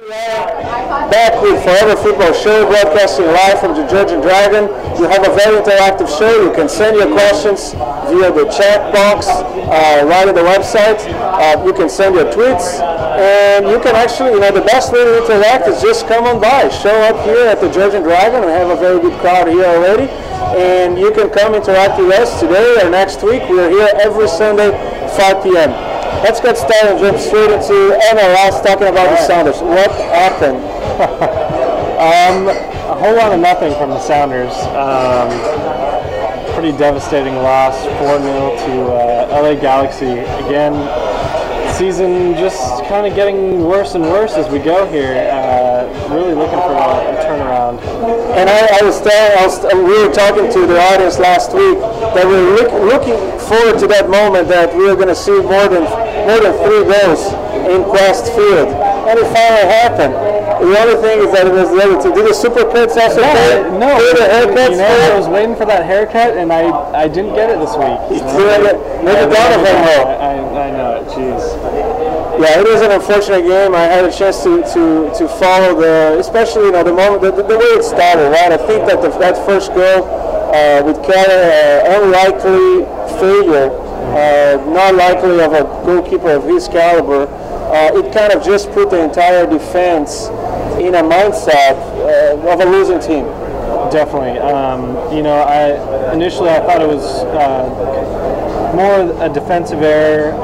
Back with Forever Football Show, broadcasting live from the Georgian Dragon. You have a very interactive show. You can send your questions via the chat box right on the website. You can send your tweets, and you can actually, the best way to interact is just come on by. Show up here at the Georgian Dragon. We have a very good crowd here already, and you can come interact with us today or next week. We're here every Sunday, 5 p.m. Let's get started and jump straight into MLS, talking about the Sounders. What happened? A whole lot of nothing from the Sounders. Pretty devastating loss, 4-0 to LA Galaxy. Again, season just kind of getting worse and worse as we go here. Really looking for a turnaround. And we were talking to the audience last week that we were looking forward to that moment that we were going to see more than 3 goals in Quest Field, and it finally happened. The only thing is that it was able to do the super cuts also. No, I was waiting for that haircut, and I didn't get it this week. Maybe Donovan will. I know it. Jeez. Yeah, it was an unfortunate game. I had a chance to follow especially the moment, the way it started. Right, I think that that first goal with Keller, unlikely failure, not likely of a goalkeeper of his caliber. It kind of just put the entire defense in a mindset of a losing team. Definitely. Initially I thought it was more a defensive error.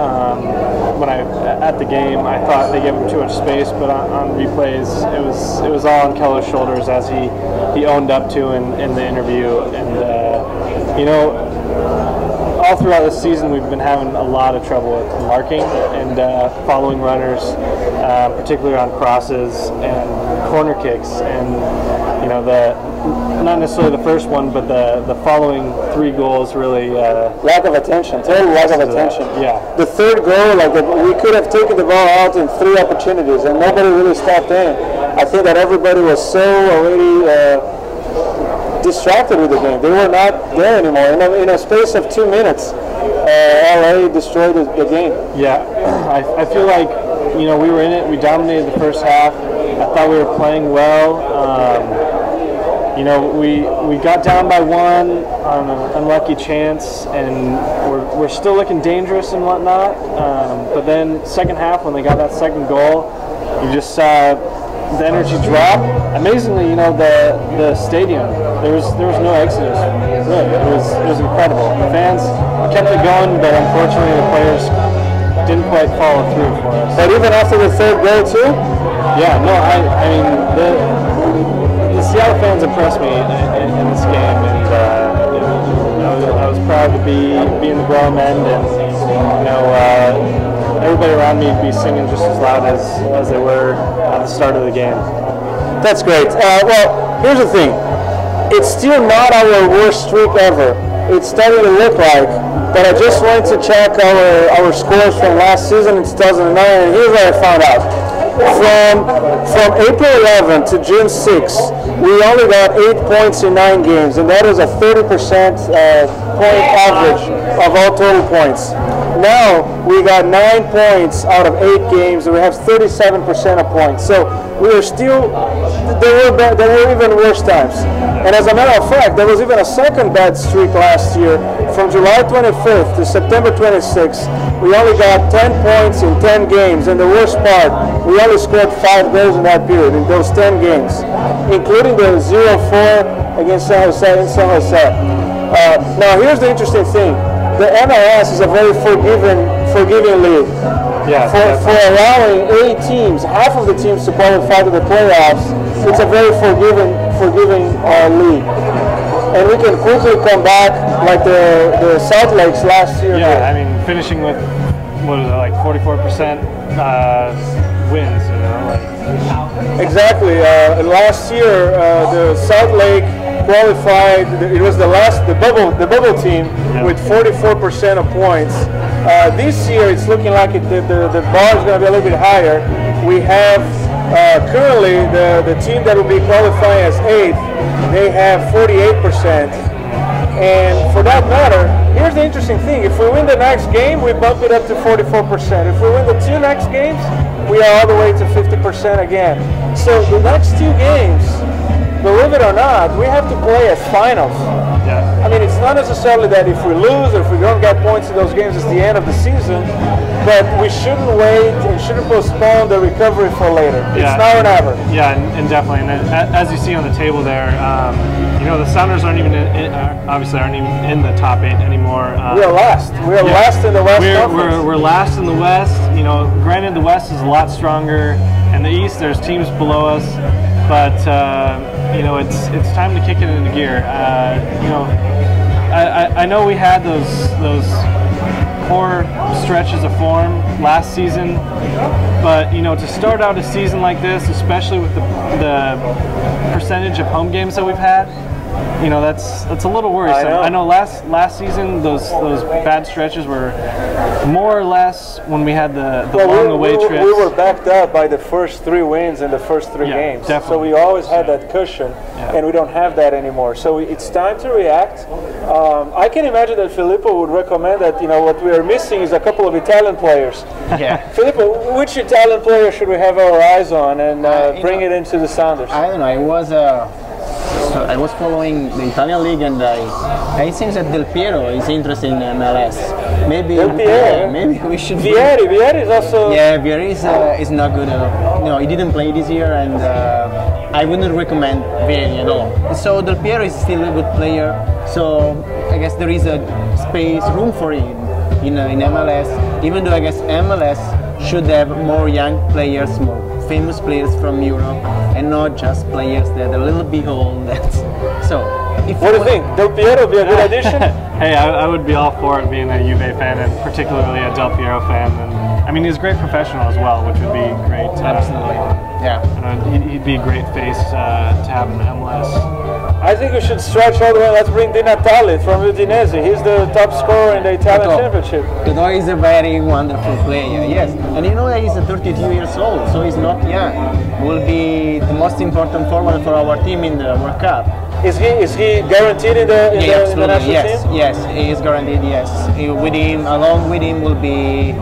When at the game, I thought they gave him too much space, but on replays, it was all on Keller's shoulders, as he owned up to in the interview. And all throughout this season, we've been having a lot of trouble with marking and following runners, particularly on crosses and corner kicks. And not necessarily the first one, but the following 3 goals really lack of attention, total lack of attention. Yeah. The third goal, we could have taken the ball out in 3 opportunities, and nobody really stepped in. I think that everybody was so already distracted with the game. They were not there anymore. In a space of 2 minutes, LA destroyed the game. Yeah, I feel like we were in it. We dominated the first half. I thought we were playing well. We got down by 1 on an unlucky chance, and we're still looking dangerous and whatnot. But then second half, when they got that second goal, you just saw the energy drop. Amazingly, the stadium, there was no exodus. Really, it was incredible. The fans kept it going, but unfortunately the players didn't quite follow through for us. But even after the third goal too? Yeah, no, I mean the Seattle fans impressed me in this game, and I was proud to be in the Growing End, and everybody around me be singing just as loud as they were at the start of the game. That's great. Well, here's the thing. It's still not our worst streak ever. It's starting to look like, but I just wanted to check our scores from last season in 2009, and here's what I found out. From April 11 to June 6, we only got 8 points in 9 games, and that is a 30% point average of all total points. Now we got 9 points out of 8 games, and we have 37% of points. So we are still. There were even worse times. And as a matter of fact, there was even a second bad streak last year. From July 25th to September 26th, we only got 10 points in 10 games. And the worst part, we only scored 5 goals in that period, in those 10 games, including the 0-4 against San Jose. Now, here's the interesting thing. The MLS is a very forgiving league. Yeah, for allowing 8 teams, half of the teams to qualify to the playoffs, it's a very forgiving league. And we can quickly come back like the Salt Lakes last year. Yeah, I mean, finishing with, 44% wins, Exactly. Last year, the Salt Lake qualified. It was the bubble team, yeah, with 44% of points. This year, it's looking like the bar is going to be a little bit higher. We have currently the team that will be qualifying as 8th. They have 48%. And for that matter, here's the interesting thing. If we win the next game, we bump it up to 44%. If we win the 2 next games, we are all the way to 50% again. So the next 2 games, believe it or not, we have to play as finals. Yeah. I mean, it's not necessarily that if we lose or if we don't get points in those games, it's the end of the season, but we shouldn't wait and shouldn't postpone the recovery for later. It's now or never. Yeah, and definitely. And as you see on the table there, you know, the Sounders aren't even obviously aren't even in the top 8 anymore. We are last. We are last in the West Conference. We're last in the West. You know, granted the West is a lot stronger, and the East there's teams below us, but you know, it's time to kick it into gear. You know, I know we had those poor stretches of form last season, but you know, to start out a season like this, especially with the percentage of home games that we've had, you know, that's a little worrisome. I know last season those bad stretches were more or less when we had the long away trips. We were backed up by the first 3 wins in the first 3 games. Definitely. So we always had that cushion, and we don't have that anymore. So it's time to react. I can imagine that Filippo would recommend that, you know, what we are missing is a couple of Italian players. Yeah. Filippo, which Italian player should we have our eyes on and bring it into the Sounders? I don't know. I was following the Italian league, and I think that Del Piero is interested in MLS. Maybe Del Piero. Maybe we should. Vieri is also. Yeah, Vieri is not good. No, he didn't play this year, and I wouldn't recommend Vieri at all. So Del Piero is still a good player. So I guess there is a room for him in MLS. Even though I guess MLS should have more young players, more famous players from Europe, and not just players that are a little bit old. So, what do you think? Del Piero would be a good addition? Hey, I would be all for it, being a Juve fan and particularly a Del Piero fan. And I mean, he's a great professional as well, which would be great. Absolutely. Yeah. He'd be a great face to have in MLS. I think we should stretch all the way. Let's bring Di Natale from Udinese. He's the top scorer in the Italian Championship. Totò is a very wonderful player, yes. And you know that he's 32 years old, so he's not young. Will be the most important forward for our team in the World Cup. Is he guaranteed in the national team? Yes, he is guaranteed. Yes, along with him will be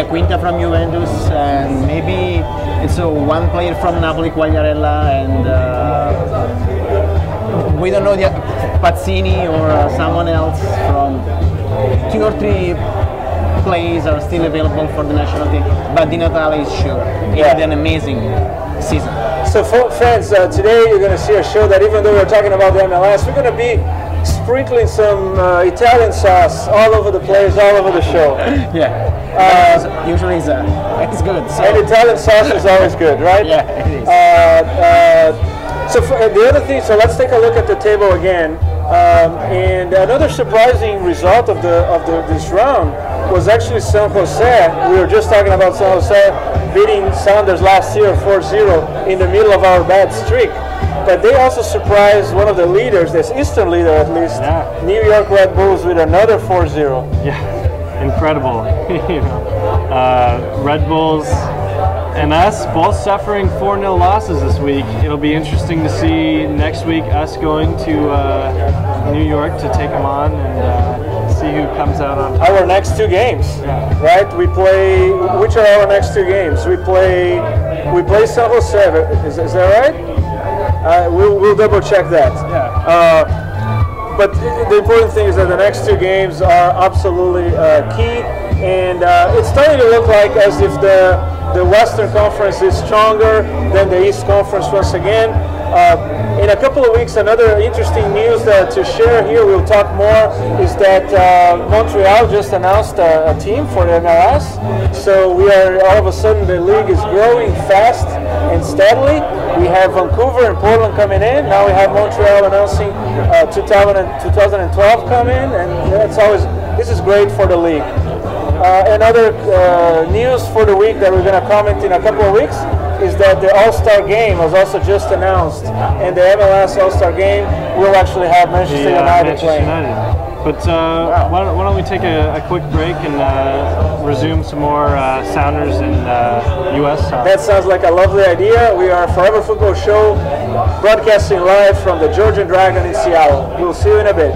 Quinta from Juventus, and maybe it's one player from Napoli, Quagliarella, and we don't know yet, Pazzini or someone else from 2 or 3 players are still available for the national team, but Di Natale is sure. He had an amazing season. So fans, today you're going to see a show that even though we're talking about the MLS, we're going to be sprinkling some Italian sauce all over the place, all over the show. Yeah. Usually it's good. So. And Italian sauce is always good, right? Yeah, it is. So the other thing, so let's take a look at the table again. And another surprising result of this round was actually San Jose. We were just talking about San Jose beating Sounders last year 4-0 in the middle of our bad streak. But they also surprised one of the leaders, this Eastern leader at least, New York Red Bulls, with another 4-0. Yeah, incredible. You know, Red Bulls and us both suffering 4-0 losses this week. It'll be interesting to see next week us going to New York to take them on and see who comes out on top. Our next 2 games, right? We play. Which are our next 2 games? We play San Jose. Is that right? We'll double check that. Yeah. But the important thing is that the next 2 games are absolutely key, and it's starting to look like as if the Western Conference is stronger than the East Conference once again. In a couple of weeks, another interesting news to share here, we'll talk more, is that Montreal just announced a team for the MLS. So we are, all of a sudden, the league is growing fast and steadily. We have Vancouver and Portland coming in. Now we have Montreal announcing 2012 come in, and this is great for the league. Another news for the week that we're going to comment in a couple of weeks is that the All-Star Game was also just announced, and the MLS All-Star Game will actually have Manchester United playing. But why don't we take a quick break and resume some more Sounders and U.S. talk. That sounds like a lovely idea. We are Forever Football Show, broadcasting live from the Georgian Dragon in Seattle. We'll see you in a bit.